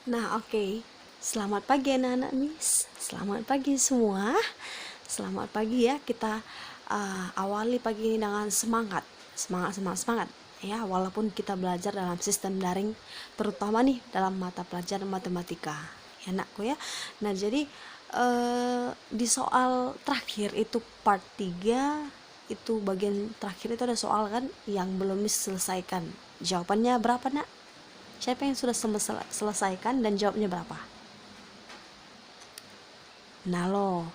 Nah, oke. Selamat pagi anak-anak Miss. Selamat pagi semua. Selamat pagi ya. Kita awali pagi ini dengan semangat. Semangat, semangat, semangat. Ya, walaupun kita belajar dalam sistem daring, terutama nih dalam mata pelajaran matematika. Ya, anakku ya. Nah, jadi di soal terakhir itu part 3 itu bagian terakhir itu ada soal kan yang belum diselesaikan. Jawabannya berapa, Nak? Siapa yang sudah selesaikan dan jawabnya berapa? Nah lo.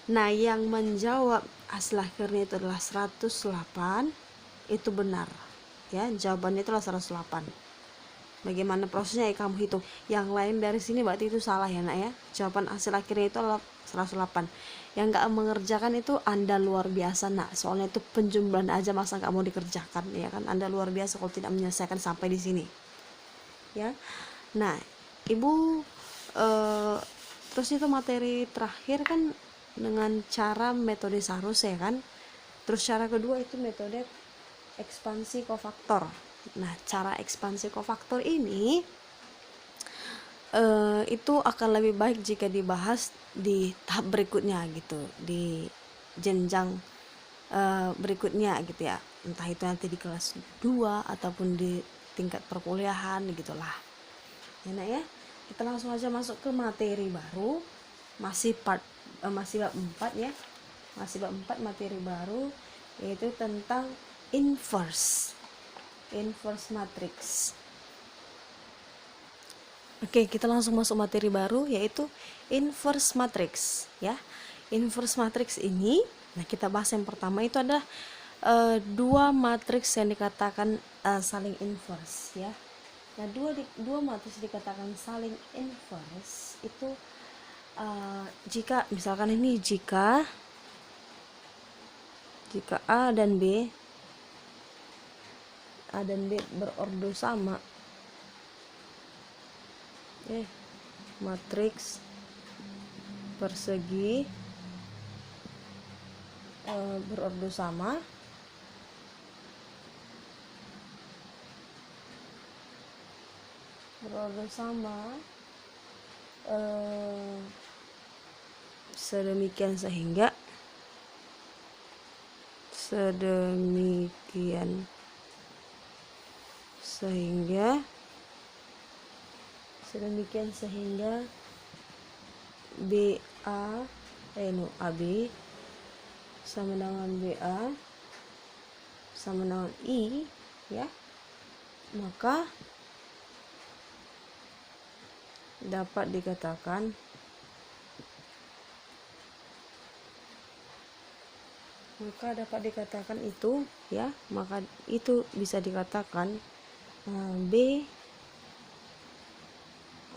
Nah, yang menjawab hasil akhirnya itu adalah 108. Itu benar. Ya, jawabannya itu adalah 108. Bagaimana prosesnya ya kamu hitung. Yang lain dari sini berarti itu salah ya, Nak ya. Jawaban hasil akhirnya itu adalah 108. Yang gak mengerjakan itu Anda luar biasa, Nak. Soalnya itu penjumlahan aja masa gak mau dikerjakan, ya kan? Anda luar biasa kalau tidak menyelesaikan sampai di sini. Ya. Nah, Ibu terus itu materi terakhir kan dengan cara metode Sarus ya kan. Terus cara kedua itu metode ekspansi kofaktor. Nah, cara ekspansi kofaktor ini itu akan lebih baik jika dibahas di tahap berikutnya gitu, di jenjang berikutnya gitu ya, entah itu nanti di kelas 2 ataupun di tingkat perkuliahan gitulah ya, Nak ya. Kita langsung aja masuk ke materi baru, masih bab 4 ya, masih bab 4 materi baru, yaitu tentang inverse matrix. Oke, kita langsung masuk materi baru, yaitu inverse matrix ya. Inverse matrix ini, nah kita bahas yang pertama itu adalah dua matriks yang dikatakan saling inverse ya. Nah, dua matriks dikatakan saling inverse itu jika misalkan ini jika A dan B berordo sama, matriks persegi berordo sama, sedemikian sehingga AB sama dengan BA sama dengan I ya, maka dapat dikatakan itu ya, maka itu bisa dikatakan B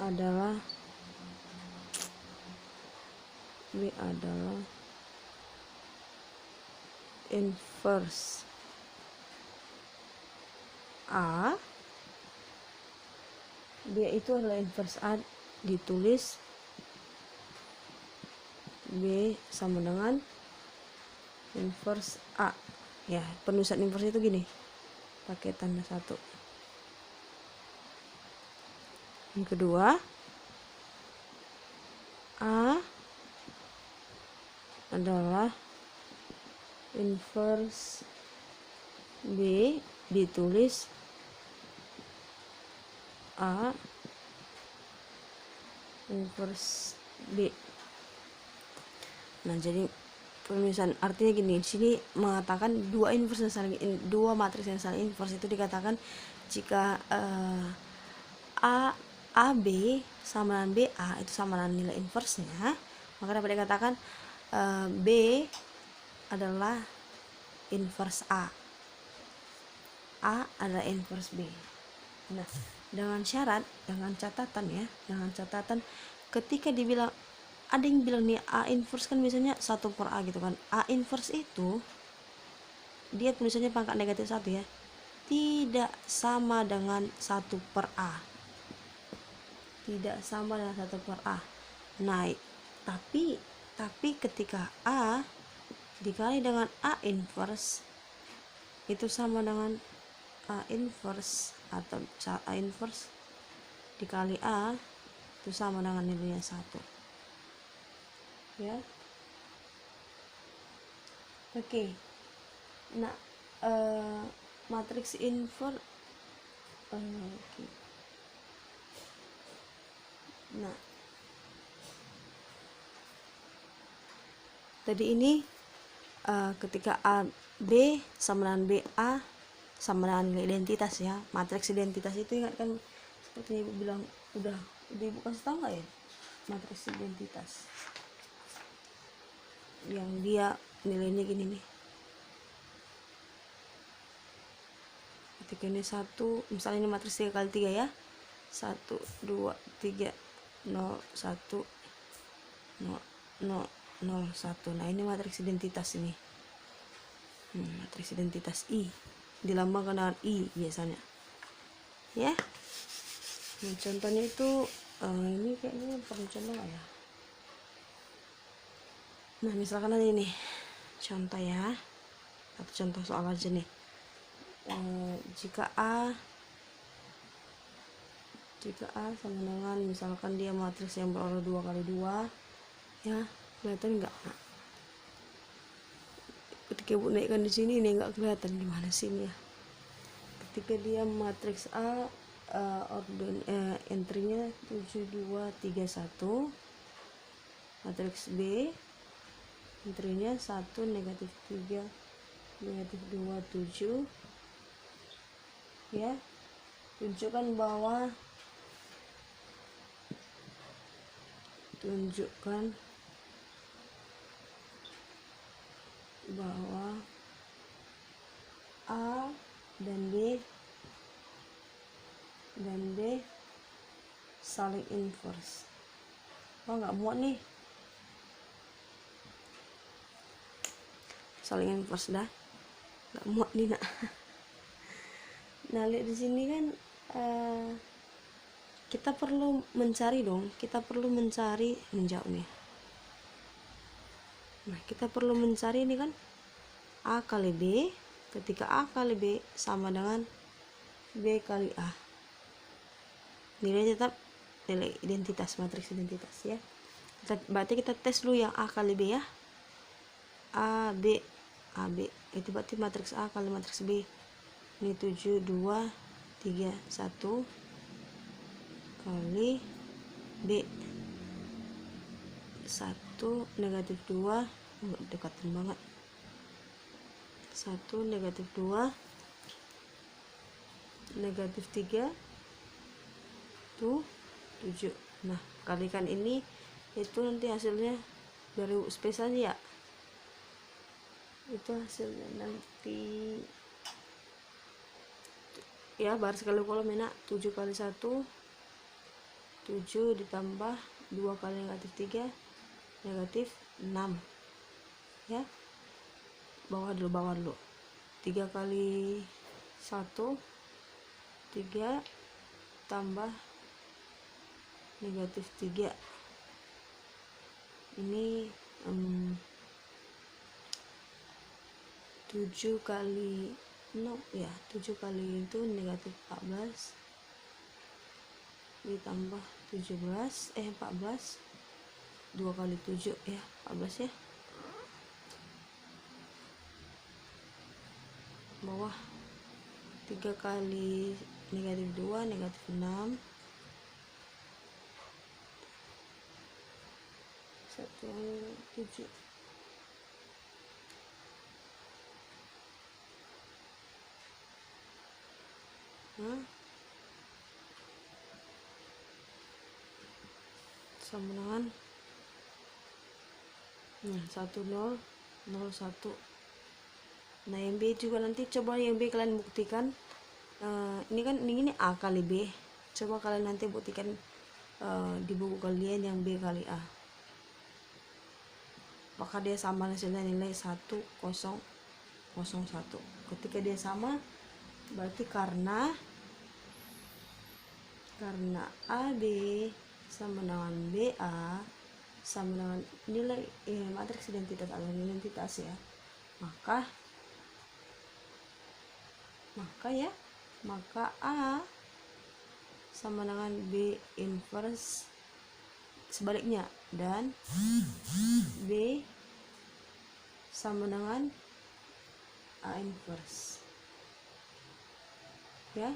adalah inverse A. B itu adalah inverse A, ditulis B sama dengan inverse A ya. Penulisan inverse itu gini, pakai tanda satu. Yang kedua, A adalah inverse B, ditulis A inverse B. Nah, jadi penulisan artinya gini, di sini mengatakan dua matriks yang saling inverse itu dikatakan jika AB sama dengan BA itu sama dengan nilai inverse-nya, maka dapat dikatakan B adalah inverse A adalah inverse B. Nah, dengan catatan ketika dibilang, ada yang bilang nih A inverse kan biasanya 1/A gitu kan. A inverse itu dia tulisannya pangkat negatif 1 ya, tidak sama dengan 1/A, Nah, tapi ketika A dikali dengan A inverse itu sama dengan A inverse atau A inverse dikali A itu sama dengan nilainya 1 ya. Oke. Nah, matriks invers oke. Nah, tadi ini ketika A B sama dengan B A sama dengan identitas ya, matriks identitas itu ingat kan, seperti ibu bilang, udah ibu kasih tahu nggak ya, matriks identitas yang dia nilainya gini nih. Ketika ini 1, misalnya ini matriks 3 kali 3 ya, 1 2 3 0 1 0 0 0 1. Nah, ini matriks identitas ini. Matriks identitas I dilambangkan dengan I biasanya ya. Nah, contohnya itu ini kayaknya perlu contoh nggak ya. Nah, misalkan ini nih contoh ya, atau contoh soal aja nih. Jika A sama dengan, misalkan dia matriks yang berorder 2 kali 2 ya, kelihatan nggak? Nah, ketika ibu naikkan di sini ini nggak kelihatan gimana sih ini ya. Ketika dia matriks A entry-nya 7 2 3 1, matriks B entry-nya 1 negatif 3 negatif 2 7 ya. Tunjukkan bahwa A dan B saling inverse. Nggak muat nih, saling inverse dah, nggak muat nih nak. Nah, lihat di sini kan kita perlu mencari menjauh nih. Nah, kita perlu mencari ini kan A kali B. Ketika A kali B sama dengan B kali A, nilai tetap nilai identitas, matriks identitas ya. Berarti kita tes dulu yang A kali B ya. A B itu berarti matriks A kali matriks B. Ini 7 2 3 1 kali B 1 negatif 2, dekatin banget, 1 negatif 2 negatif 3 tuh 7. Nah, kalikan ini itu nanti hasilnya dari space aja ya, itu hasilnya nanti ya, baris kali kolom enak. 7 kali 1 7 ditambah 2 kali negatif 3 negatif 6 ya. Bawah dulu 3 kali 1 3 tambah negatif 3, ini 7 kali 0 ya, 7 kali itu negatif 14 ditambah 14 2 kali 7 ya, 14 ya. Bawah 3 kali negatif 2 negatif 6 7 sama dengan 1 0 0 1. Nah, yang B juga nanti coba yang B kalian buktikan. Ini kan ini A kali B, coba kalian nanti buktikan di buku kalian yang B kali A, apakah dia sama hasilnya nilai 1 0 0 1. Ketika dia sama, berarti karena AB sama dengan BA sama dengan nilai matriks identitas atau identitas ya, maka A sama dengan B inverse sebaliknya, dan B sama dengan A inverse, ya.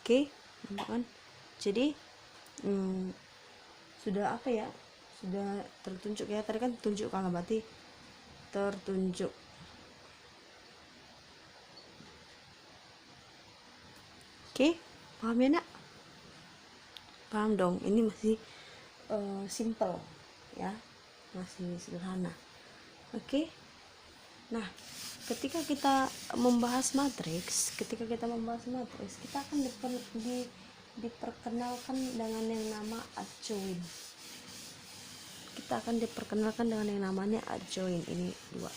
Oke, nampak kan? Jadi sudah apa ya, sudah tertunjuk ya, tadi kan tunjuk kalau berarti tertunjuk. Oke, paham ya nak? Paham dong, ini masih simple ya, masih sederhana. Oke. Nah, ketika kita membahas matriks, kita akan diperkenalkan dengan yang nama adjoint. Kita akan diperkenalkan dengan yang namanya adjoint. Ini dua.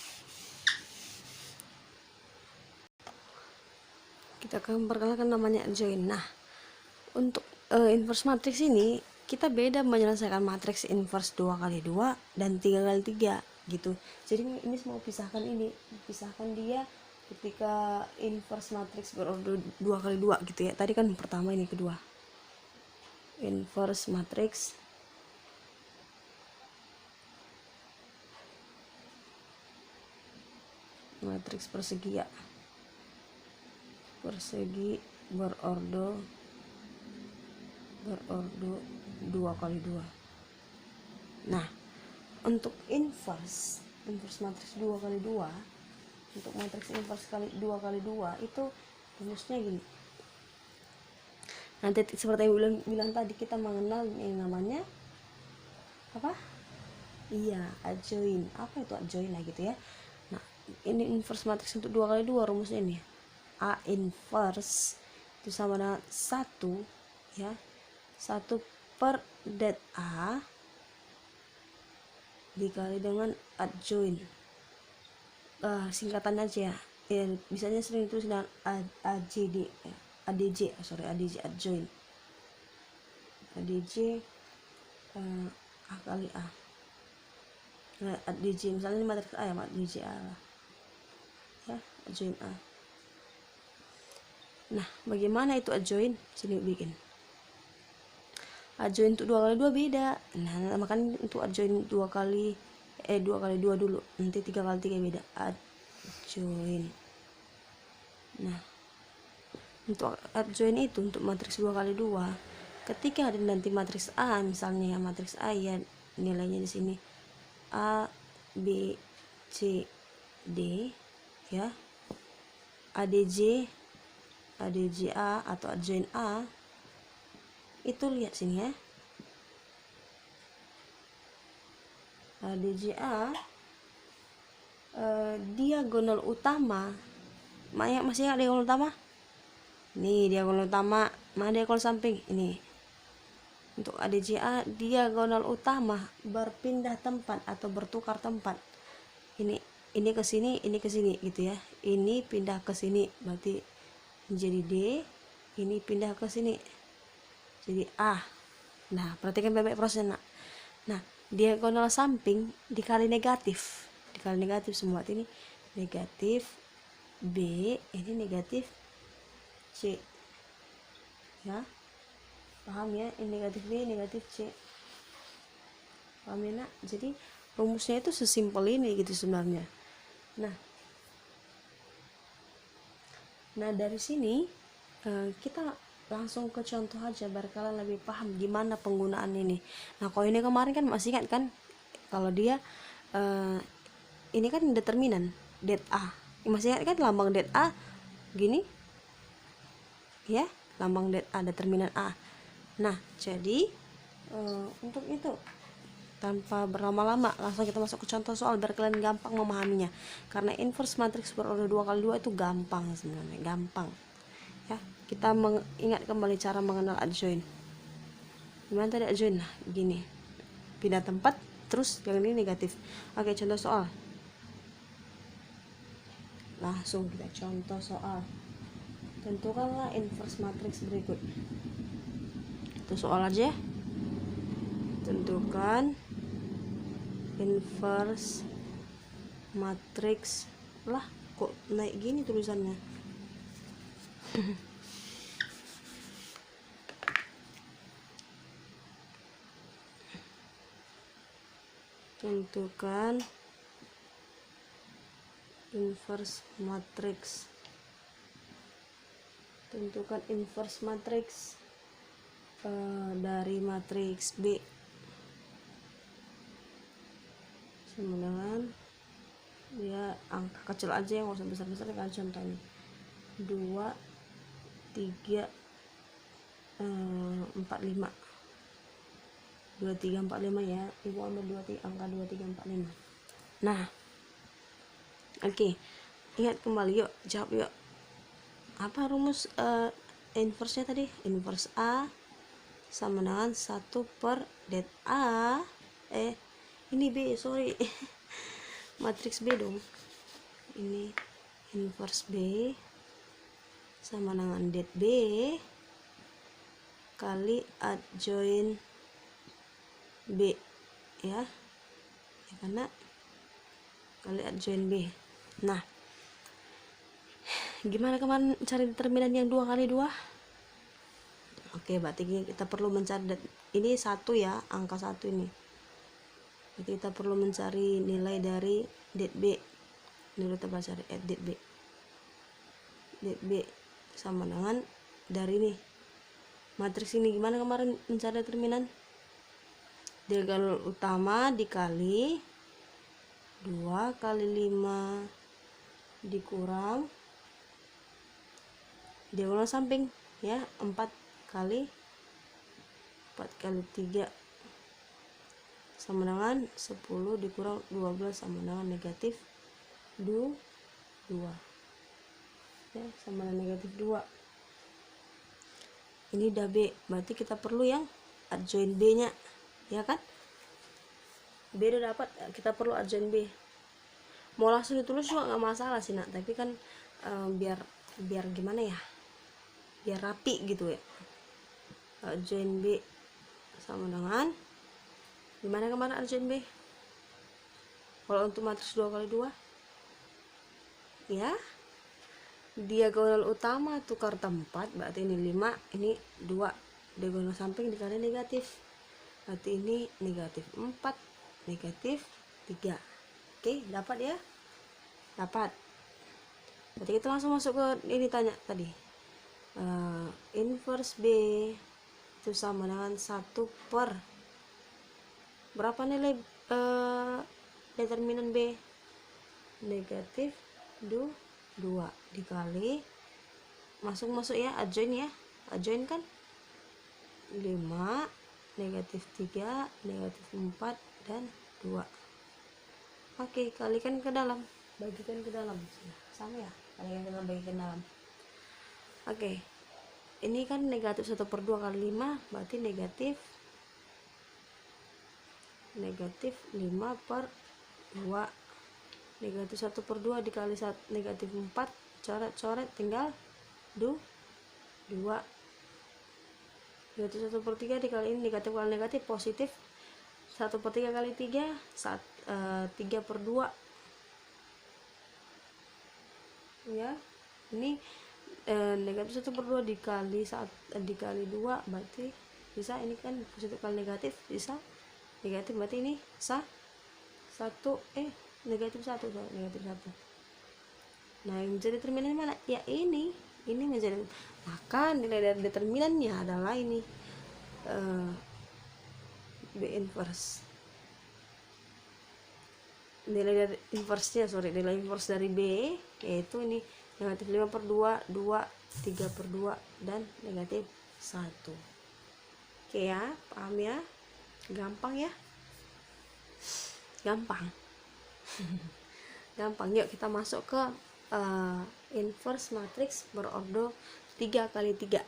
Kita akan memperkenalkan namanya adjoint. Nah, untuk inverse matriks ini kita beda menyelesaikan matriks inverse 2x2 dan 3x3 gitu. Jadi ini mau pisahkan dia ketika inverse matriks berorder 2x2 gitu ya. Tadi kan pertama, ini kedua. Inverse matriks persegi ya. Persegi berorder 2x2. Nah, untuk inverse matriks 2x2, untuk matriks inverse 2x2 itu rumusnya gini. Nanti seperti yang bilang tadi, kita mengenal yang namanya apa? Iya, adjoint. Apa itu adjoint lah gitu ya. Nah, ini inverse matriks untuk 2x2 rumusnya ini. A inverse itu sama dengan 1 ya. 1 per det A dikali dengan adjoint. Singkatan aja ya. Biasanya sering ditulis dengan ADJ adjoint. ADJ A kali A. Nah, ADJ misalnya ini matriks A ya, ADJ A lah. Ya, adjoint A. Nah, bagaimana itu adjoint? Sini bikin. Adjoint untuk 2x2 beda. Nah, makanya untuk adjoint 2x2 dulu. Nanti 3x3 beda. Adjoint. Nah, untuk adjoint itu untuk matriks 2x2, ketika ada nanti matriks A, misalnya ya matriks A ya nilainya di sini A B C D ya. ADJ A atau adjoint A itu lihat sini ya. ADJ A diagonal utama, masih ingat diagonal utama? Nih diagonal utama, mana diagonal samping? Ini. Untuk ADJ A diagonal utama berpindah tempat atau bertukar tempat. Ini ke sini, ini ke sini gitu ya. Ini pindah ke sini berarti menjadi D, ini pindah ke sini jadi A. Nah, perhatikan baik-baik prosesnya. Nah, diagonal samping dikali negatif semua. Ini negatif B, ini negatif C ya. Paham ya? Ini negatif B, negatif C. Paham ya nak? Jadi rumusnya itu sesimpel ini gitu sebenarnya. Nah dari sini kita langsung ke contoh aja biar kalian lebih paham gimana penggunaan ini. Nah kalau ini kemarin kan masih ingat kan, kalau dia ini kan determinan det A, masih ingat kan lambang det A gini ya, lambang det A, determinan A. Nah jadi untuk itu tanpa berlama-lama langsung kita masuk ke contoh soal biar kalian gampang memahaminya, karena inverse matriks berorder 2x2 itu gampang sebenarnya, gampang ya. Kita ingat kembali cara mengenal adjoint. Gimana tadi adjoint? Nah gini, pindah tempat terus yang ini negatif. Oke, contoh soal, langsung kita contoh soal. Tentukanlah inverse matriks berikut. Itu soal aja ya. Tentukan inverse matriks. Lah kok naik gini tulisannya? Tentukan inverse matrix. Tentukan inverse matrix dari matriks B sama dengan ya angka kecil aja yang nggak usah besar-besar kan, contohnya 2 3 4 5 2 3 4 5 ya, ibu ambil angka 2 3 4 5. Nah oke, ingat kembali, yuk jawab yuk. Apa rumus inverse nya tadi? Inverse A sama dengan 1 per det A, ini B, sorry matriks B dong, ini inverse B sama dengan det B kali adjoin B ya, karena kali adjoin B. Nah gimana kemarin cari determinan yang 2 kali 2? Oke, berarti kita perlu mencari ini 1 ya, angka 1 ini. Berarti kita perlu mencari nilai dari det B. Ini kita cari det B. Det B sama dengan dari ini. Matriks ini gimana kemarin mencari determinan? Diagonal utama dikali 2 kali 5 dikurang diagonal samping ya, 4 kali 3 sama dengan 10 dikurang 12 sama dengan negatif 2 ya, sama dengan negatif 2. Ini udah B, berarti kita perlu yang adjoin B nya ya kan, B udah dapat, kita perlu adjoin B. Mau langsung ditulis juga nggak masalah sih nak, tapi kan biar gimana ya, biar rapi gitu ya. Adjoin B sama dengan gimana kemana adjoin B? Kalau untuk matriks 2 kali 2 ya, diagonal utama tukar tempat, berarti ini 5, ini 2, diagonal samping dikali negatif, berarti ini negatif 4 negatif 3. Oke, dapat ya, dapat. Berarti kita langsung masuk ke ini tanya tadi, inverse B itu sama dengan 1 per berapa nilai determinan B? Negatif 2 dikali masuk ya, adjoin ya, adjoin kan 5 negatif 3 negatif 4 dan 2. Oke, kalikan ke dalam, bagikan ke dalam, sama ya, kalikan ke dalam, bagikan ke dalam. Oke, ini kan negatif 1 per 2 kali 5 berarti negatif 5 per 2, negatif 1 per 2 dikali negatif 4, coret tinggal 2, negatif 1 per 3 dikali ini negatif kali negatif positif, 1 per 3 kali 3 3 per 2 ya, ini negatif 1 per 2 dikali 2 berarti bisa, ini kan positif kali negatif bisa negatif, berarti ini negatif 1. Nah yang menjadi determinan mana ya, ini menjadi, maka nilai dari determinannya adalah ini B inverse, nilai inverse dari B yaitu ini negatif 5 per 2 3 per 2 dan negatif 1. Oke ya, paham ya, gampang ya, gampang. Yuk kita masuk ke inverse matrix berordo 3 kali 3.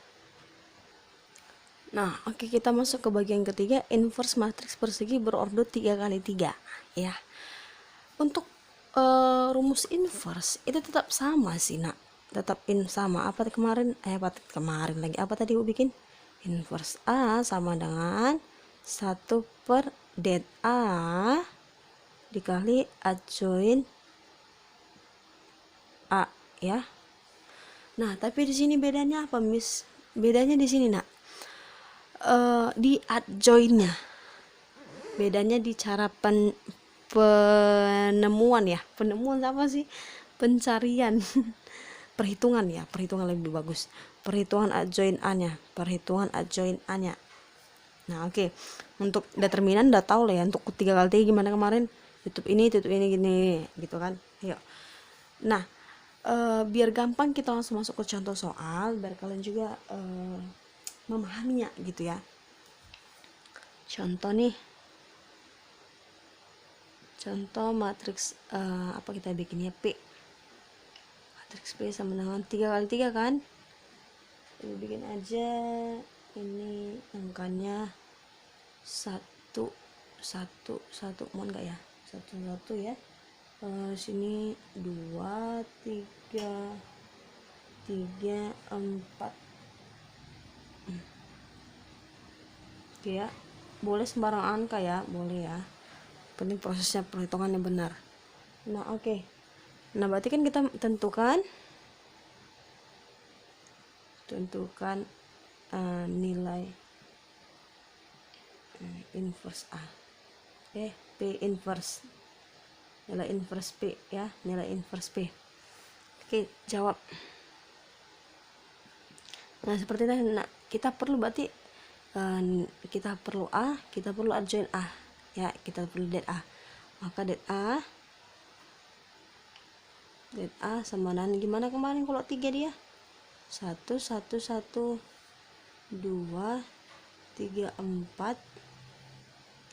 Nah oke, kita masuk ke bagian ketiga, inverse matrix persegi berordo 3 kali 3 ya. Untuk rumus inverse itu tetap sama sih nak, tetap sama apa kemarin lagi, apa tadi ibu bikin? Inverse A sama dengan 1 per det A dikali adjoin A ya. Nah, tapi di sini bedanya apa, Miss? Bedanya di sini, Nak. Di adjoinnya. Bedanya di cara penemuan ya. Penemuan apa sih? Pencarian. Perhitungan ya, perhitungan lebih bagus. Perhitungan adjoin A-nya, perhitungan adjoin A-nya. Nah, oke. Untuk determinan udah tahu lah ya, untuk 3 kali 3 gimana kemarin? Tutup ini gini, gitu kan. Ayo. Nah, biar gampang kita langsung masuk ke contoh soal, biar kalian juga memahaminya gitu ya. Contoh nih, contoh matriks apa kita bikinnya, P. Matriks P sama dengan 3 kali 3 kan. Kita bikin aja ini angkanya 1 1 1, mau enggak ya, 1 1 ya. Sini 2 3 3 4. Oke ya, boleh sembarang angka ya, boleh ya, penting prosesnya perhitungannya benar. Nah, oke. Nah, berarti kan kita tentukan nilai inverse A. Oke, P inverse, nilai inverse P ya, nilai inverse P. Oke, jawab. Nah, seperti itu. Nah, kita perlu berarti kita perlu A, kita perlu adjoin A ya, kita perlu det A. Maka det A sama dengan gimana kemarin kalau 3 dia 1 1 1 2 3 4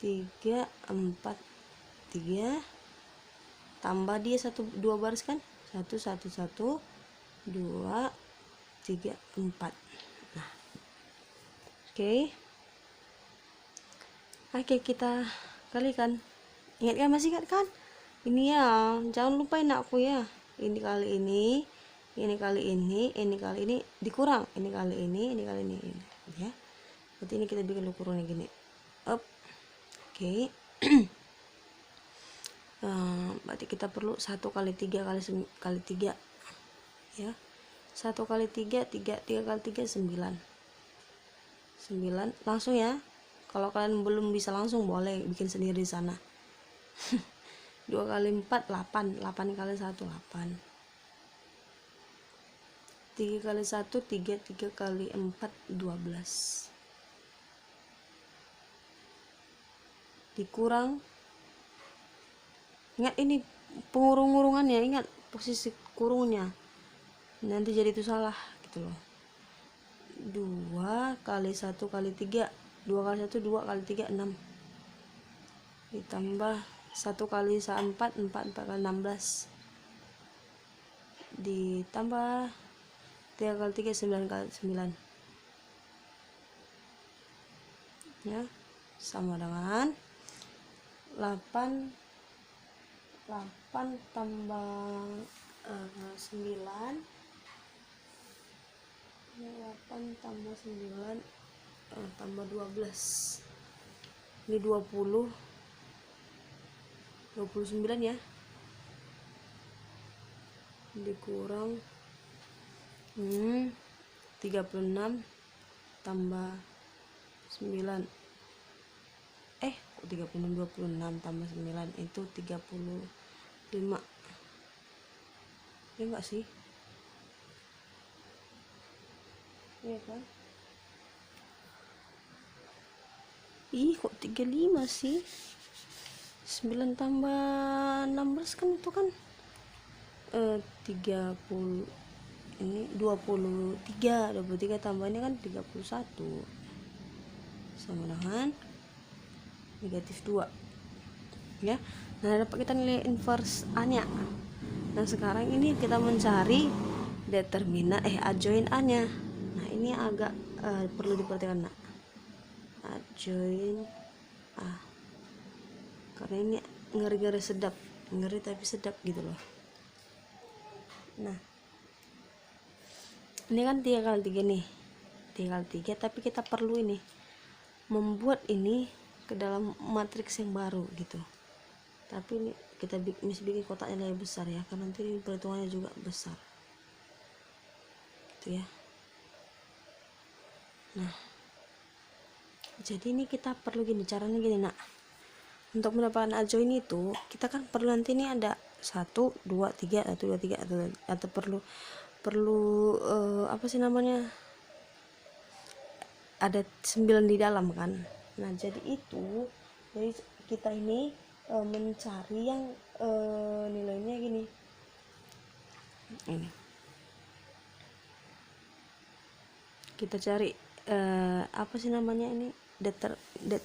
3 4 3 tambah dia 2 baris kan, 1 1 1 2 3 4. Nah, oke, kita kalikan. Ingat kan, masih ingat kan? Ini ya, jangan lupain aku ya. Ini kali ini kali ini dikurang, ini kali ini kali ini ya. Berarti ini kita bikin ukurannya gini. Up. Oke. Berarti kita perlu 1 kali 3 kali 3 ya. 1 kali 3 3 kali 3 9 langsung ya. Kalau kalian belum bisa langsung boleh bikin sendiri di sana. 2 kali 4 8 kali 1 8, 3 kali 1 3 kali 4 12 dikurang, ingat ini pengurung-urungannya, ingat posisi kurungnya, nanti jadi itu salah gitu loh. 2 kali 1 kali 3, 2 kali 1 2 kali 3 6, ditambah 1 kali 4 4 kali 16, ditambah 3 kali 3 9 kali 9 ya, sama dengan 8 tambah 9, 8 tambah 9 tambah 12, ini 29 ya, dikurang 36 tambah 9, 36 26 tambah 9 itu 35 ya enggak sih, iya kan? Kok 35 sih? 9 tambah 16 kan itu kan 30, ini 23 tambah ini kan 31 sama dengan negatif 2 ya. Nah, dapat kita nilai inverse A nya. Nah, sekarang ini kita mencari determinan adjoin A nya. Nah, ini agak perlu diperhatikan, nah, adjoin A, karena ini ngeri sedap, ngeri tapi sedap gitu loh. Nah, ini kan 3 kali 3 nih, 3 kali 3, tapi kita perlu ini membuat ini ke dalam matriks yang baru gitu. Tapi ini kita bikin kotaknya lebih besar ya, karena nanti perhitungannya juga besar gitu ya. Nah, jadi ini kita perlu gini, caranya gini nak. Untuk mendapatkan adjoin itu kita kan perlu nanti ini ada 1 2 3 1 2 3 atau perlu apa sih namanya, ada 9 di dalam kan. Nah jadi itu, jadi kita ini mencari yang nilainya gini, ini kita cari apa sih namanya ini,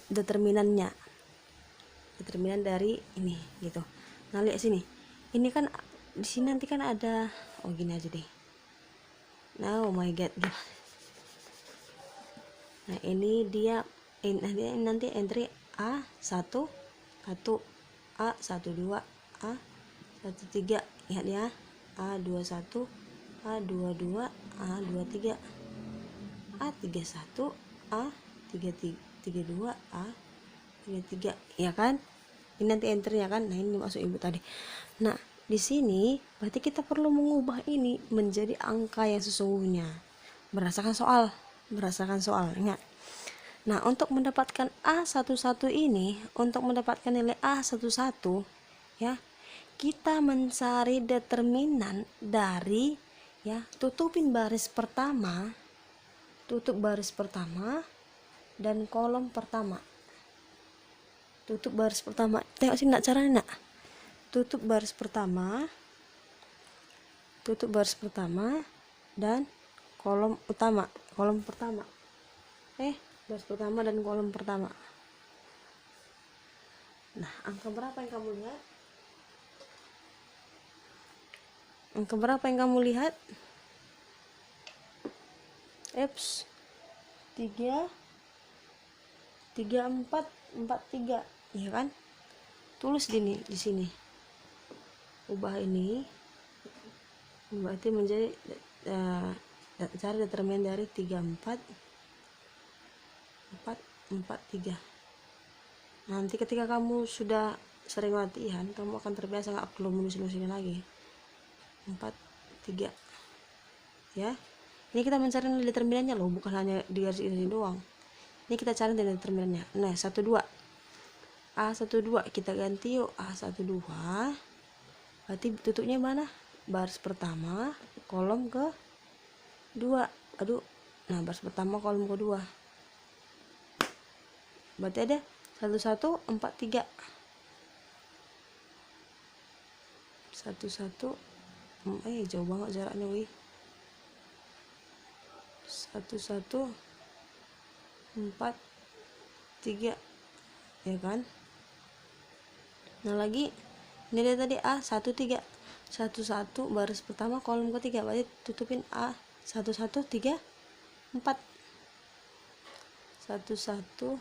determinan dari ini gitu. Nah lihat sini, ini kan di sini nanti kan ada, oh gini aja deh. Nah oh my god, nah ini dia nanti entry A1 A12 A13, lihat ya, A21 A22 A23 A31 A32 A33, ya kan. Ini nanti enternya kan. Nah ini masuk ibu tadi. Nah di sini berarti kita perlu mengubah ini menjadi angka yang sesungguhnya berdasarkan soal, ingat. Nah untuk mendapatkan A11 ini, untuk mendapatkan nilai A11 ya, kita mencari determinan dari ya, tutupin baris pertama, tutup baris pertama dan kolom pertama. Tutup baris pertama, tengok sini nak caranya nak. Tutup baris pertama dan kolom utama, kolom pertama, baris pertama dan kolom pertama. Nah angka berapa yang kamu lihat? Angka berapa yang kamu lihat? Eps, 3 4 4 3, ya kan? Tulis di sini. Ubah ini berarti menjadi cari determinan dari 3 4 4 3. Nanti ketika kamu sudah sering latihan, kamu akan terbiasa, nggak perlu menulis ini lagi. 4 3 ya. Ini kita mencari nilai determinannya loh, bukan hanya di garis ini doang. Ini kita cari nilai determinannya. Nah 12 A12 kita ganti yuk, A12 berarti tutupnya mana? Baris pertama kolom ke 2. Nah baris pertama kolom kedua, berarti ada 1 1 4 3 1 1 jauh banget jaraknya wih. 1 1 4 3, ya kan. Nah lagi ini dia tadi A13 1 1 baris pertama kolom ketiga, berarti tutupin A11 3 4 1 1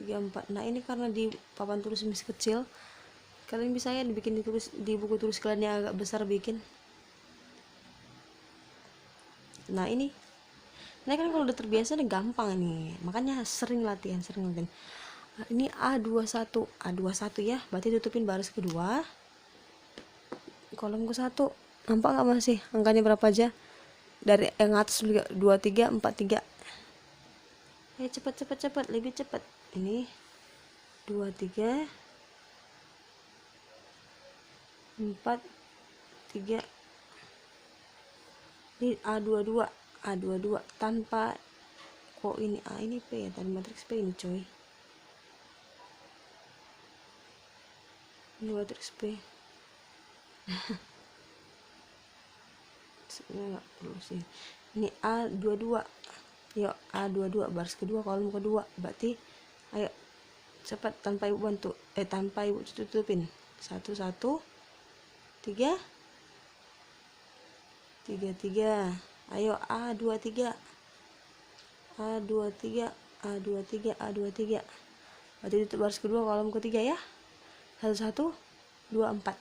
3 4. Nah ini karena di papan tulis miss kecil, kalian bisa ya dibikin di buku tulis kalian yang agak besar bikin. Nah ini kan kalau udah terbiasa udah gampang nih, makanya sering latihan. Ini A21 ya, berarti tutupin baris kedua kolom ke 1. Nampak nggak masih angkanya berapa aja dari yang atas juga, 23 43. Cepat lebih cepat. Ini 23 4 3. Ini A22 tanpa kok ini ini P ya, tadi matriks P ini coy. Ini matriks P. Sebenarnya nggak perlu sih. Ini A22. Yuk A22 baris kedua kolom kedua, berarti ayo cepat tanpa ibu bantu, tanpa ibu tutupin. 1 1 3 3. Ayo A23 berarti tutup baris kedua kolom ketiga ya. 1 1 2 4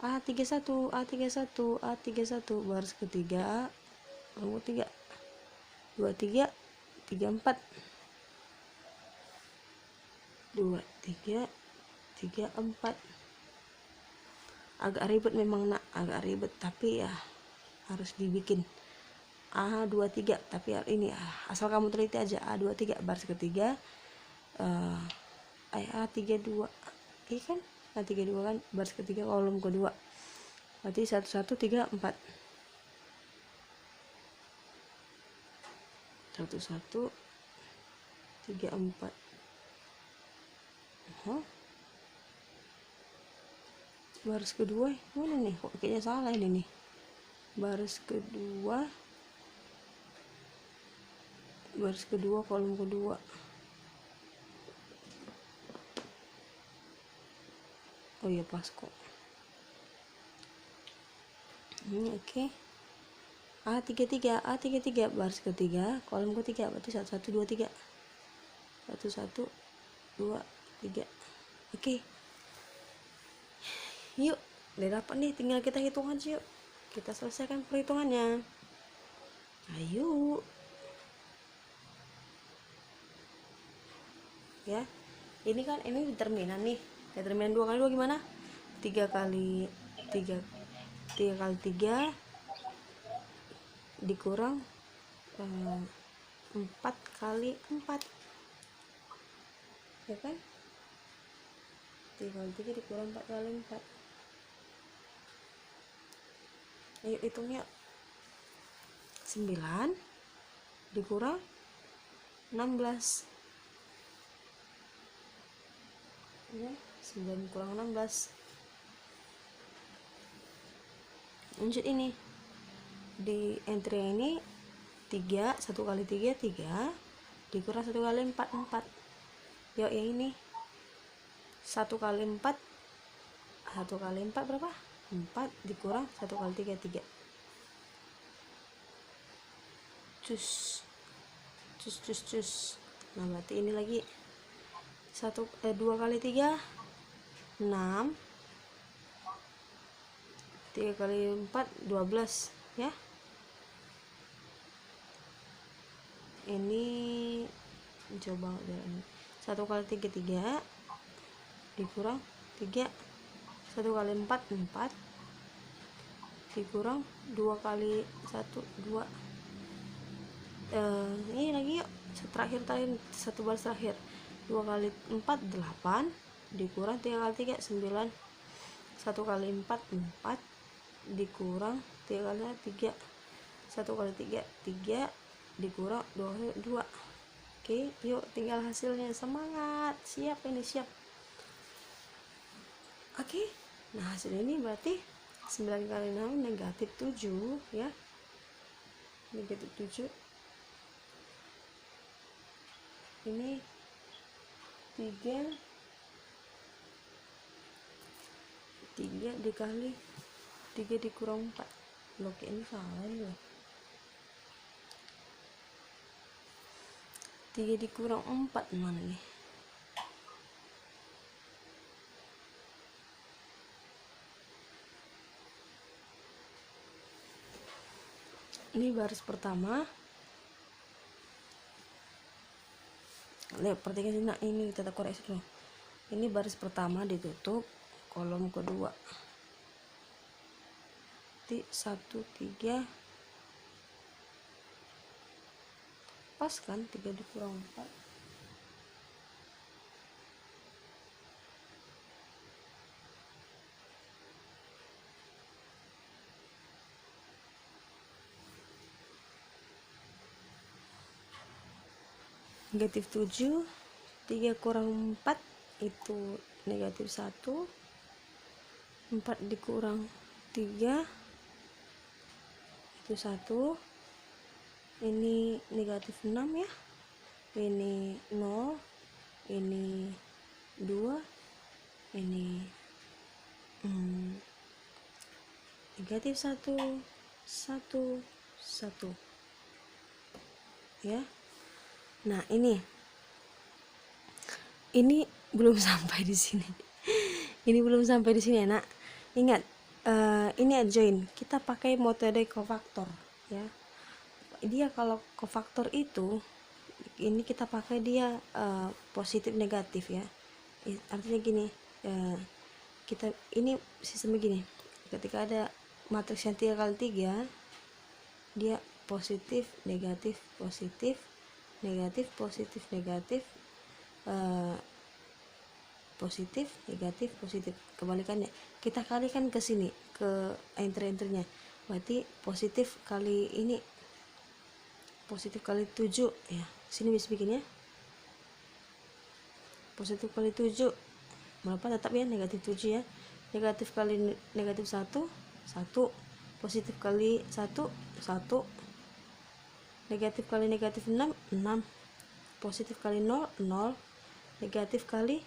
A31 baris ketiga kolom ketiga 23 34 23 34 agak ribet memang nak, agak ribet, tapi ya harus dibikin. A23, tapi ini asal kamu teliti aja, A23 baris ketiga, A32, iya kan, A32 kan baris ketiga kolom kedua, berarti 1134, 1134. Baris kedua mana nih, kok kayaknya salah ini nih. Baris kedua kolom kedua. Oh iya pas kok. Oke. A33 baris ketiga kolom ketiga, berarti 1123. 1123. Oke. Yuk, udah dapat nih, tinggal kita hitung aja yuk. Kita selesaikan perhitungannya. Ayo. Ya. Ini kan ini determinan nih. Determinan 2 kali 2 gimana? 3 kali 3 dikurang 4 kali 4, ya kan? 3 kali 3 dikurang 4 kali 4. Ayo hitungnya. 9 dikurang 16, ya, 9 kurang 16. Lanjut ini di entry ini 3, 1 kali 3 3 dikurang 1 kali 4 4. Yuk yang ini 1 kali 4 berapa? 4 dikurang 1 kali 3 3. Cus. Nah berarti ini lagi 2 kali 3 6, 3 kali 4 12, ya. Ini coba ini 1 kali 3 3 dikurang 3, 1 kali 4 4 dikurang 2 kali 1 2. Ini lagi yuk, terakhir satu baris terakhir. 2 kali 4 8 dikurang 3 kali 3 9, 1 kali 4 4 dikurang 3 kali 3, 1 kali 3 3 dikurang 2 2. Oke, yuk tinggal hasilnya. Semangat, siap ini, siap. Oke, nah hasil ini berarti 9 kali 6 negatif 7, ya, negatif 7. Ini 3 dikali 3 dikurang 4. Loh, ini salah loh. 3 dikurang 4 mana nih? Ini baris pertama. Lihat, perhatikan sini. Nah, ini kita koreksi dulu. Ini baris pertama ditutup kolom kedua. 1 3 pas kan, 3 dikurang 4. Negatif 7, 3 kurang 4 itu negatif 1, 4 dikurang 3 itu 1. Ini negatif 6 ya, ini 0, ini 2, ini negatif 1 1 1, ya. Nah ini belum sampai di sini. Ini belum sampai di sini ya nak. Ingat, ini adjoin, kita pakai metode kofaktor, ya. Dia kalau kofaktor itu, ini kita pakai dia positif negatif, ya. Artinya gini, kita ini sistem begini, ketika ada matriks yang 3 kali 3, dia positif negatif positif negatif positif negatif, positif negatif positif, kebalikannya kita kalikan ke sini, ke entry-entrynya, berarti positif kali ini positif kali 7 ya, sini bisa bikin ya, positif kali 7 berapa, tetap ya negatif 7 ya, negatif kali negatif 1 1, positif kali 1 1, negatif kali negatif 6 6, positif kali 0 0, negatif kali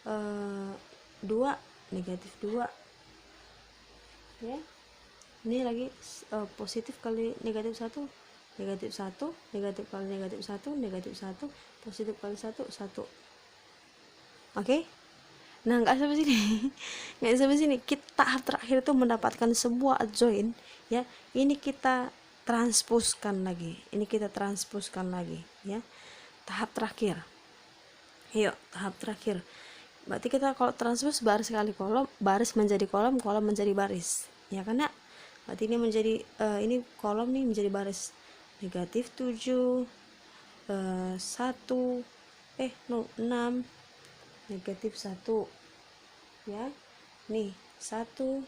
2 negatif 2 ya. Ini lagi positif kali negatif 1 negatif 1, negatif kali negatif 1 negatif 1, positif kali 1 1. Oke. Nah, nggak sampai sini. Nggak sampai sini. Kita tahap terakhir itu mendapatkan sebuah adjoin ya. Ini kita transpuskan lagi. Ini kita transpuskan lagi ya. Tahap terakhir. Yuk, tahap terakhir. Berarti kita kalau transpose baris kali kolom, baris menjadi kolom, kolom menjadi baris. Ya kan ya? Berarti ini menjadi ini kolom nih menjadi baris. Negatif 7 1 no 6 negatif 1 ya. Nih 1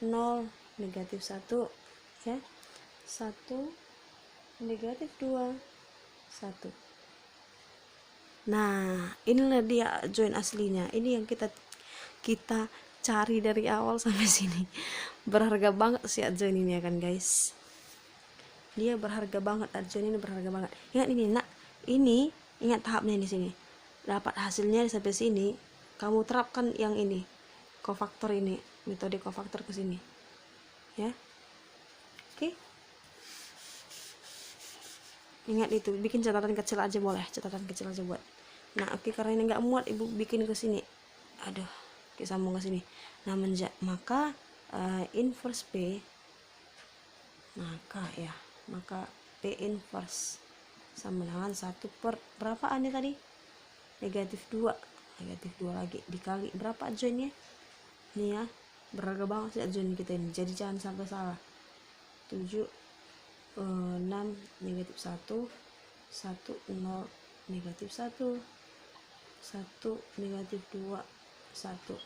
0 negatif 1 ya. 1 negatif 2 1. Nah, inilah dia join aslinya. Ini yang kita cari dari awal sampai sini. Berharga banget sih adjoin ini ya kan guys. Dia berharga banget, adjoin ini berharga banget. Ingat ini nak, ini ingat tahapnya di sini. Dapat hasilnya sampai sini, kamu terapkan yang ini, kofaktor ini, metode kofaktor ke sini. Ya. Oke. Ingat itu, bikin catatan kecil aja boleh, catatan kecil aja buat. Nah, oke, karena ini nggak muat, ibu bikin ke sini. Aduh, oke, sambung ke sini. Nah, maka inverse P, maka P inverse sama dengan 1 per berapaan ya tadi? Negatif 2 lagi dikali berapa adjoinnya? Ini ya, berharga banget sih adjoin kita ini. Jadi jangan sampai salah. 7 6 negatif 1 1 0 negatif 1 1 negatif 2 1.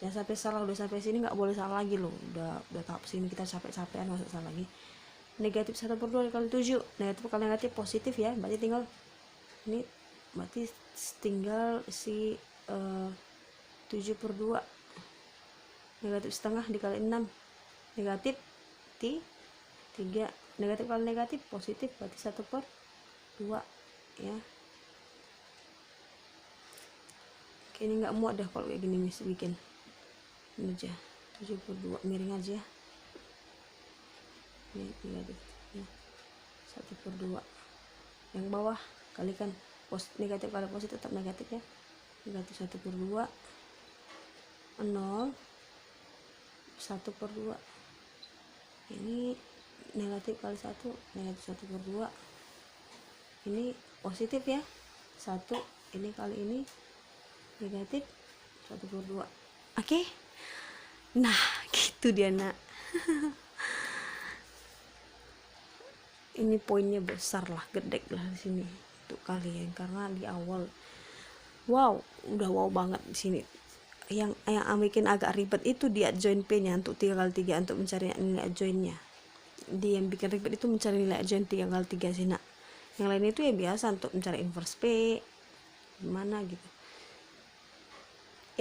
Jangan sampai salah. Udah sampai sini nggak boleh salah lagi loh. Udah tahap sini kita capek-capekan, masa salah lagi. Negatif 1 per 2 dikali 7, negatif kali negatif positif ya, berarti tinggal ini, berarti tinggal si 7 per 2 negatif setengah dikali 6 negatif 3, negatif kali negatif positif, berarti 1 per 2 ya. Oke, ini nggak muat dah kalau kayak gini, mesti bikin ini aja 7 per 2 miring aja ya. Ini negatif ya. 1 per 2 yang bawah kalikan negatif kali positif tetap negatif ya. Negatif 1 per 2 0 1 per 2, ini negatif kali 1 negatif 1 per 2, ini positif ya 1, ini kali ini negatif 1 per 2. Oke. Nah, gitu dia nak. Ini poinnya besar lah, gede lah di sini untuk kalian, karena di awal udah wow banget di sini. Yang bikin agak ribet itu dia join P-nya untuk 3 kali 3 untuk mencari nilai joinnya. Dia yang bikin ribet itu mencari nilai join 3 kali 3 sih nak. Yang lain itu ya biasa untuk mencari inverse P gimana gitu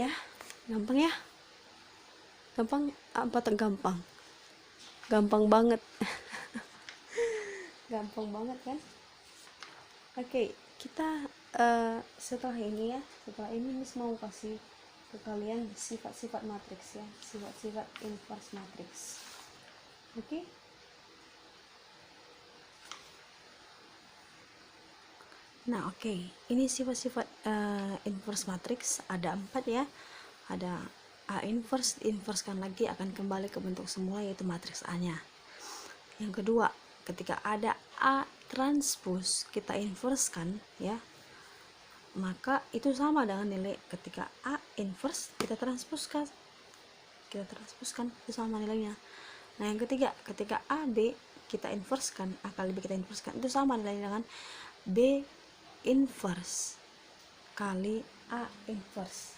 ya. Gampang ya, gampang apa tergampang, gampang banget. Gampang banget kan. Oke, kita setelah ini Miss mau kasih ke kalian sifat-sifat matriks ya, sifat-sifat inverse matriks. Oke. Nah, oke. Ini sifat-sifat inverse matriks ada 4 ya. Ada A inverse, diinverskan lagi akan kembali ke bentuk semula yaitu matriks A-nya. Yang kedua, ketika ada A transpose kita inverskan ya, maka itu sama dengan nilai ketika A inverse kita transpose itu sama nilainya. Nah yang ketiga, ketika AB kita inverse-kan, A kali B kita inverse-kan, itu sama nilainya dengan B inverse kali A inverse.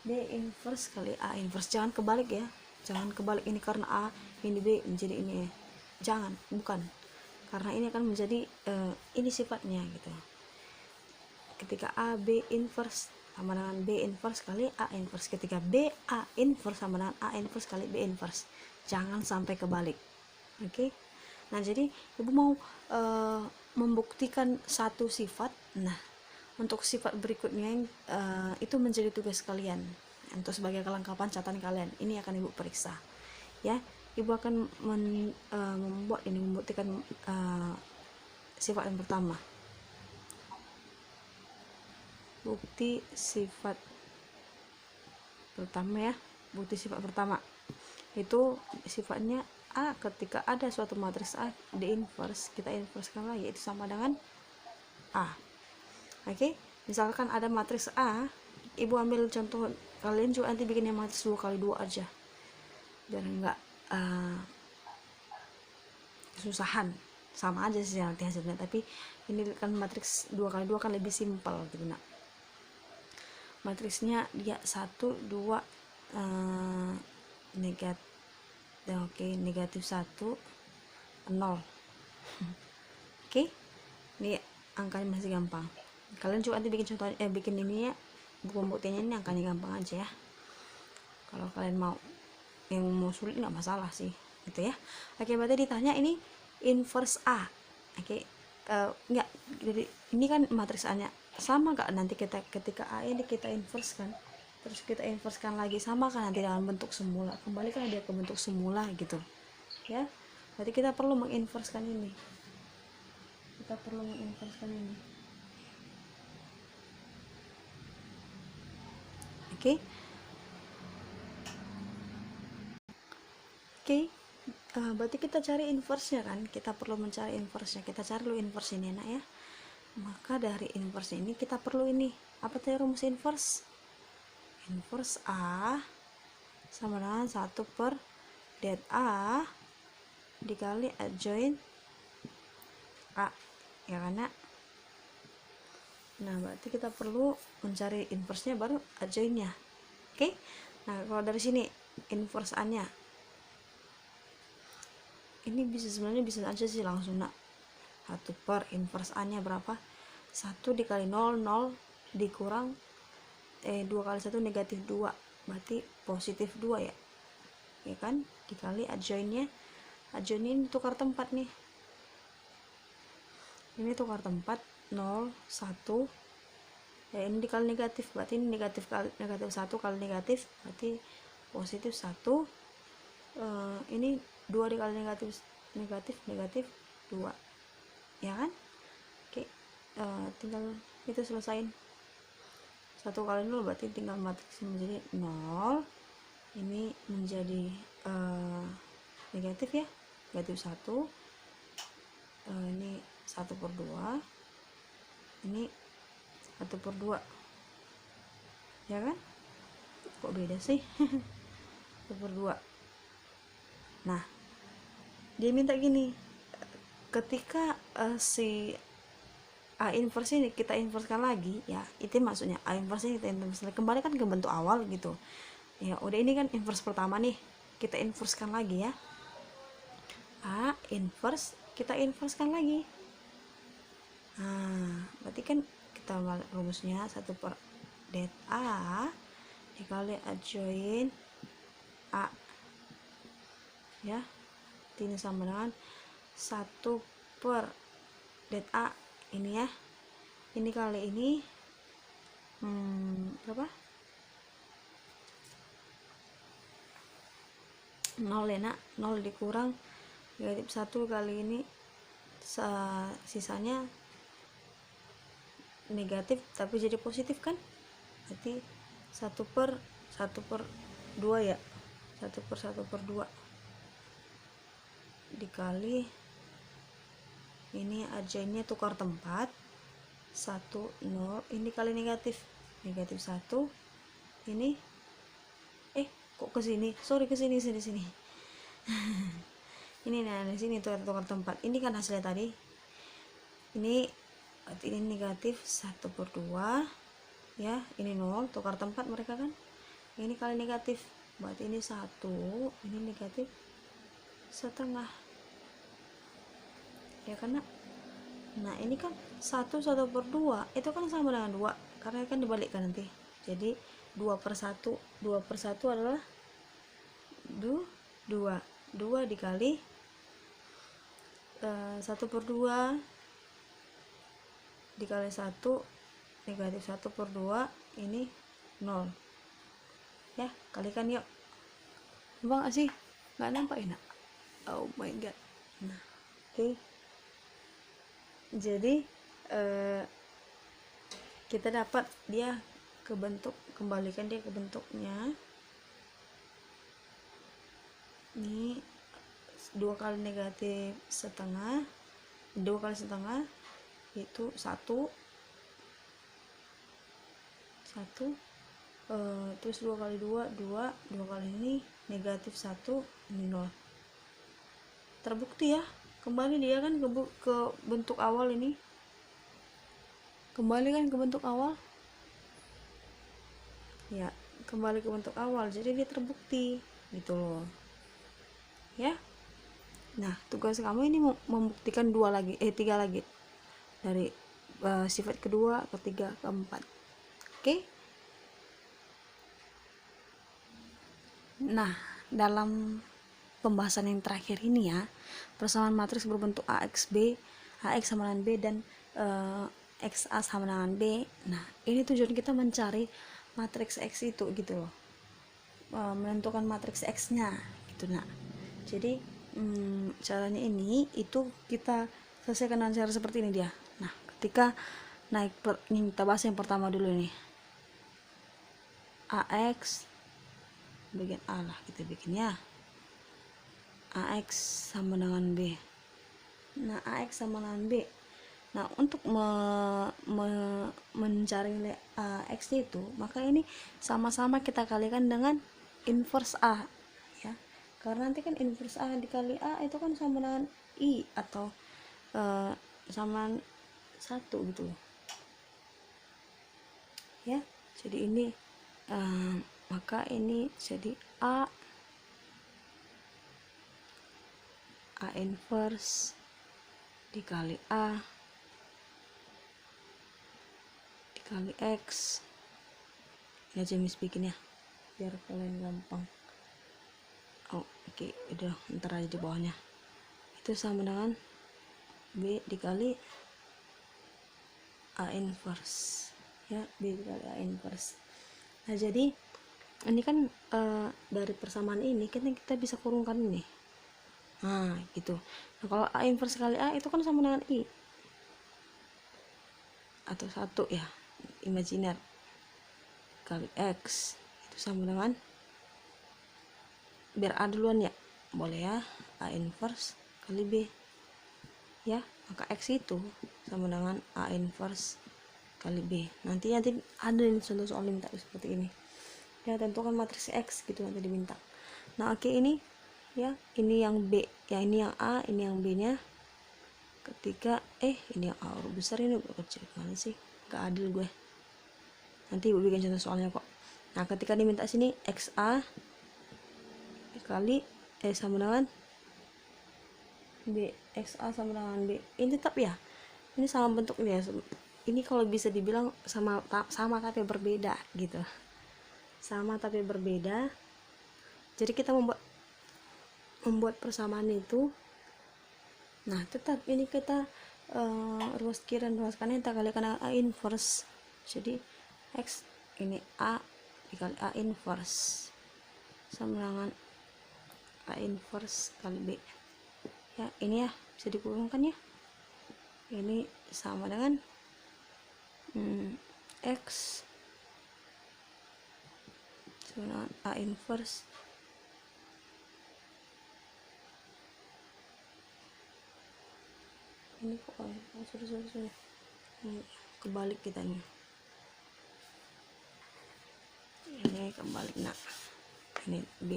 B inverse kali A inverse. Jangan kebalik ya, jangan kebalik, ini karena A ini B menjadi ini ya. Jangan, bukan, karena ini akan menjadi ini sifatnya gitu. Ketika A B inverse sama dengan B inverse kali A inverse, ketika B A inverse sama dengan A inverse kali B inverse. Jangan sampai kebalik. Oke. Nah jadi ibu mau membuktikan satu sifat. Nah untuk sifat berikutnya itu menjadi tugas kalian untuk sebagai kelengkapan catatan kalian. Ini akan ibu periksa ya. Ibu akan membuktikan sifat yang pertama. Bukti sifat pertama ya. Bukti sifat pertama itu sifatnya A, ketika ada suatu matriks A di inverse, kita inversekan lagi, itu sama dengan A. Oke, misalkan ada matriks A, ibu ambil contoh, kalian juga nanti bikin yang matriks 2 kali 2 aja biar enggak kesusahan, sama aja sih nanti hasilnya, tapi ini kan matriks 2 kali 2 kan lebih simpel gitu. Nah matriksnya dia 1 2 negatif, oke, negatif 1 0. Oke, ini angkanya masih gampang. Kalian coba nanti bikin contoh, bikin ini ya, buku pembuktiannya, ini angkanya gampang aja ya. Kalau kalian mau yang mau sulit nggak masalah sih gitu ya. Oke, berarti ditanya ini inverse A. Oke, nggak, jadi ini kan matriks A nya sama nggak nanti kita ketika A ini kita inverse kan, terus kita inverse kan lagi, sama kan nanti dengan bentuk semula, kembalikan dia ke bentuk semula gitu ya. Berarti kita perlu menginversekan ini, oke. Berarti kita cari inverse-nya kan, kita perlu mencari inverse-nya. Kita cari dulu inverse ini nak ya. Maka dari inverse ini kita perlu ini, apa tadi rumus inverse? Inverse A sama dengan 1 per det A dikali adjoint A, ya kan nak? Nah berarti kita perlu mencari inverse-nya baru adjoint-nya. Oke. Nah kalau dari sini inverse A nya ini sebenarnya bisa aja sih langsung nak, 1 per inverse A nya berapa, 1 dikali 0 0 dikurang 2 kali 1 negatif 2, berarti positif 2 ya, ya kan, dikali adjoint-nya. Adjoint ini tukar tempat nih, ini tukar tempat 0 1 ya, ini dikali negatif, berarti ini negatif 1 kali negatif berarti positif 1, ini 2 dikali negatif 2 ya kan. Oke, tinggal itu selesain, 1 kali 0 berarti tinggal matriks menjadi 0, ini menjadi negatif ya, negatif 1, ini 1 per 2, ini 1 per 2 ya kan, kok beda sih 1 per 2. Nah dia minta gini, ketika si A inverse ini kita inversekan lagi ya, itu maksudnya A inverse ini kita inverse lagi, kembalikan ke bentuk awal gitu ya. Udah, ini kan inverse pertama nih, kita inversekan lagi ya, A inverse kita inversekan lagi. Nah berarti kan kita rumusnya 1 per det A dikali adjoint A ya, ini sama dengan 1 per det A ini ya, ini kali ini berapa, 0 ya nak, 0 dikurang negatif 1 kali ini sisanya negatif tapi jadi positif kan, berarti 1 per 2 ya, 1 per 2 dikali ini adjointnya tukar tempat 1 0, ini kali negatif 1, ini kok ke sini, sorry, ke sini sini ini nah di sini tuh tukar tempat, ini kan hasilnya tadi, ini negatif 1/2 ya, ini 0, tukar tempat mereka kan, ini kali negatif, berarti ini 1, ini negatif setengah ya karena, nah ini kan 1/2 itu kan sama dengan 2 karena kan dibalikkan nanti, jadi 2/1 adalah 2 dikali 1/2 dikali 1, negatif 1/2, ini 0 ya, kalikan yuk. Gampang gak sih? Nggak nampak enak? Oh my god. Nah oke. Jadi kita dapat dia ke bentuk, kembalikan dia ke bentuknya. Ini 2 kali negatif setengah, 2 kali setengah itu 1 terus 2 kali 2 2 kali ini negatif 1, ini 0. Terbukti ya, kembali dia kan ke bentuk awal, ini kembali kan ke bentuk awal ya, kembali ke bentuk awal, jadi dia terbukti gitu loh ya. Nah tugas kamu ini membuktikan 3 lagi dari sifat kedua, ketiga, keempat. Oke. Nah dalam pembahasan yang terakhir ini ya, persamaan matriks berbentuk AX B, AX sama dengan B, dan XA sama dengan B. Nah ini tujuan kita mencari matriks X itu gitu loh, menentukan matriks X nya gitu. Nah jadi caranya ini itu kita selesaikan dengan cara seperti ini dia. Nah ketika naik ini kita bahas yang pertama dulu nih, AX bagian A lah kita bikin ya, AX sama dengan B. Nah AX sama dengan B, nah untuk mencari nilai AX itu, maka ini sama-sama kita kalikan dengan inverse A ya, karena nanti kan inverse A dikali A itu kan sama dengan I atau sama 1 gitu ya. Jadi ini maka ini jadi A inverse dikali A dikali X. Ini aja mis bikin ya biar kalian gampang. Oke, udah ntar aja di bawahnya, itu sama dengan B dikali A inverse ya, B dikali A inverse. Nah jadi ini kan dari persamaan ini kan kita bisa kurungkan ini, nah gitu. Nah kalau A inverse kali A itu kan sama dengan I atau 1 ya, imajiner, kali X itu sama dengan, biar A duluan ya, boleh ya, A inverse kali B ya, maka X itu sama dengan A inverse kali B. Nanti ada ini contoh soal minta seperti ini ya, tentukan matriks X gitu nanti diminta. Nah oke, ini ya, ini yang B ya, ini yang A, ini yang B nya. Ketika ini yang A huruf besar, ini huruf kecil, mana sih, gak adil gue, nanti gue bikin contoh soalnya kok. Nah ketika diminta sini XA kali sama dengan B, XA sama dengan B, ini tetap ya, ini sama bentuknya. Ini kalau bisa dibilang sama tapi berbeda gitu, sama tapi berbeda. Jadi kita membuat persamaan itu. Nah tetap ini kita ruas kiri dan ruas kanan kita kalikan A inverse, jadi X ini A dikali A inverse sama dengan A inverse kali B ya. Ini ya bisa dikurungkan ya, ini sama dengan X sama dengan A inverse ini kok sorry kebalik kita nih, ini kebalik. Nah ini B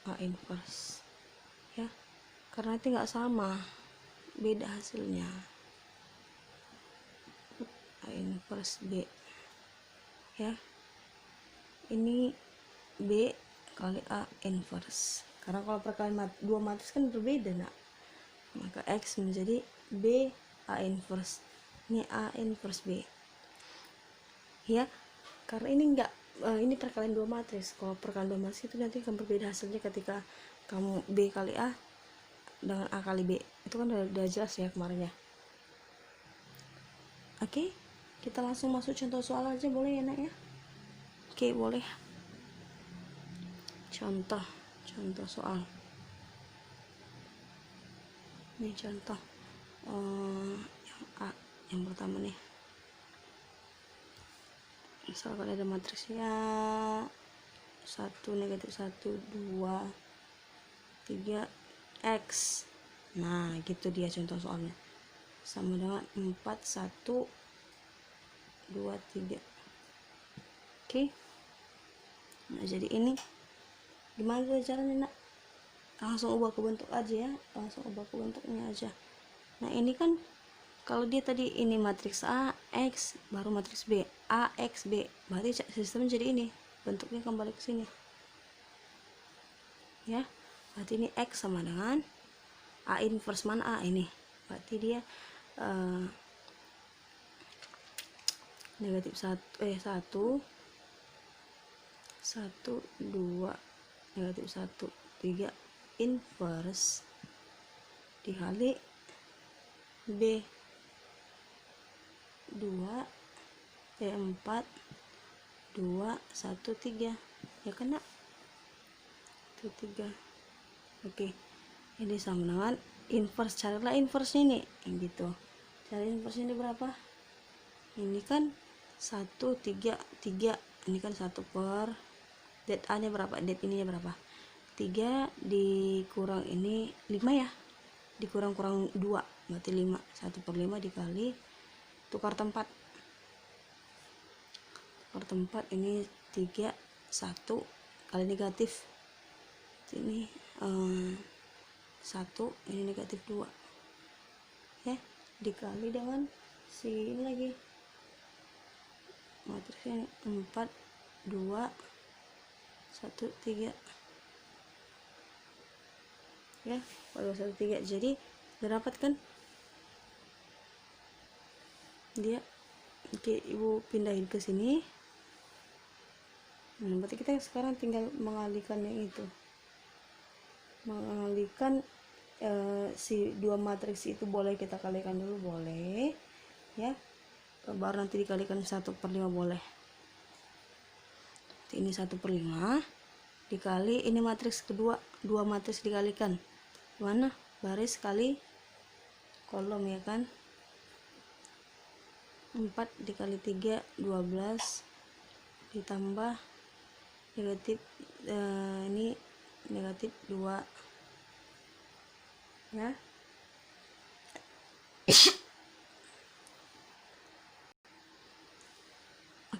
A inverse ya, karena itu nggak sama, beda hasilnya. A inverse B ya, ini B kali A inverse, karena kalau perkalian dua matriks kan berbeda nak, maka X menjadi B A inverse, ini A inverse B ya, karena ini enggak ini perkalian dua matriks. Kalau perkalian dua matriks itu nanti akan berbeda hasilnya ketika kamu B kali A dengan A kali B, itu kan udah jelas ya kemarin ya. Oke, kita langsung masuk contoh soal aja boleh ya nak ya. Oke boleh, contoh soal ini, contoh yang A, yang pertama nih, misalkan ada matriksnya 1 negatif 1 2 3 X. Nah gitu dia contoh soalnya, sama dengan 4 1 2 3. Oke, nah jadi ini gimana tuh caranya nak? Langsung ubah ke bentuk aja ya, langsung ubah ke bentuknya aja. Nah ini kan kalau dia tadi ini matriks A X baru matriks B A X B, berarti sistem jadi ini bentuknya kembali ke sini ya, berarti ini X sama dengan A inverse mana A ini, berarti dia negatif 1 1 2 negatif 1 3 inverse dikali B 4 2 1 3 ya kena itu 3. Oke, ini sama dengan inverse, carilah inverse ini gitu. Cari inverse ini berapa? Ini kan 1 3 3, ini kan 1 per det A nya berapa, det ininya berapa, 3 dikurang ini 5 ya, dikurang 2 berarti 5, 1 per 5 dikali tukar tempat ini 3 1 kali negatif ini 1, ini negatif 2 ya, dikali dengan si ini lagi matriksnya 4 2 1 3 ya, 2 1 3. Jadi dapat kan dia. Oke, ibu pindahin ke sini. Nah, berarti kita sekarang tinggal mengalihkan yang itu, mengalihkan si dua matriks itu boleh kita kalikan dulu, boleh ya, baru nanti dikalikan 1 per 5 boleh. Ini 1 per 5 dikali ini matriks kedua, dua matriks dikalikan mana, baris kali kolom ya kan, 4 dikali 3 12 ditambah negatif ini negatif 2 ya.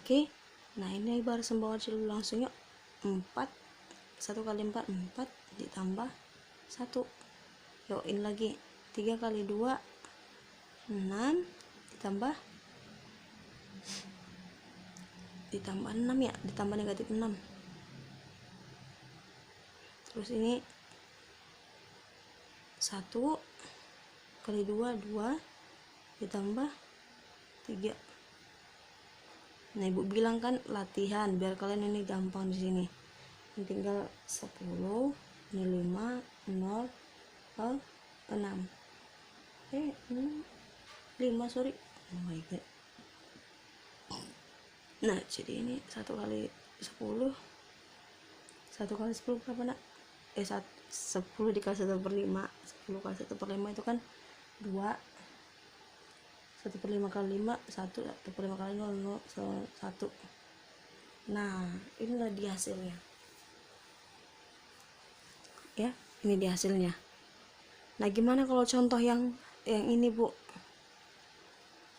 Oke, nah ini baris bawah dulu langsung yuk. 4 1 kali 4 4 ditambah 1, yuk ini lagi 3 kali 2 6 ditambah 6 ya, ditambah negatif 6, terus ini 1 kali 2 2 ditambah 3. Nah ibu bilang kan latihan biar kalian ini gampang di sini, ini tinggal 10 ini 5 0 6 5 sorry, oh my god. Nah jadi ini 1 kali 10 berapa nak, 10 dikali 1 per 5, 10 kali 1 per 5 itu kan 2, 1 per 5 kali 5 1, 1 per 5 kali 0 1. Nah inilah dia hasilnya ya, ini dia hasilnya. Nah gimana kalau contoh yang ini bu,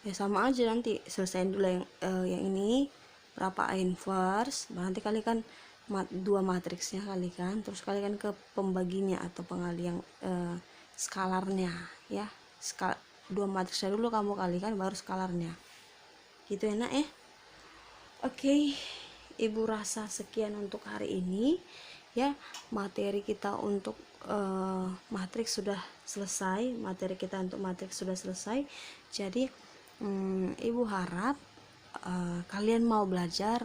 Ya sama aja, nanti selesaiin dulu yang ini berapa inverse, nanti kalikan dua matriksnya kalikan, terus kalikan ke pembaginya atau pengalian skalarnya ya. Dua matriksnya dulu kamu kalikan baru skalarnya, gitu enak ya. Oke, ibu rasa sekian untuk hari ini ya. Materi kita untuk matriks sudah selesai, jadi ibu harap kalian mau belajar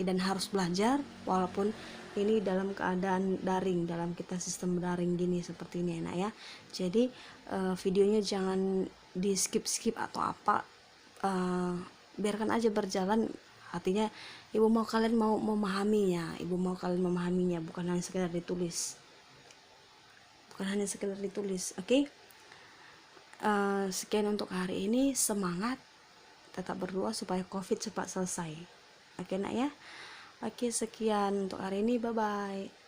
dan harus belajar walaupun ini dalam keadaan daring, dalam kita sistem daring gini seperti ini enak ya. Jadi videonya jangan di skip atau apa, biarkan aja berjalan. Artinya ibu mau kalian mau memahaminya, bukan hanya sekedar ditulis, oke? Sekian untuk hari ini, semangat, tetap berdoa supaya COVID cepat selesai, oke nak ya. Oke, sekian untuk hari ini, bye bye.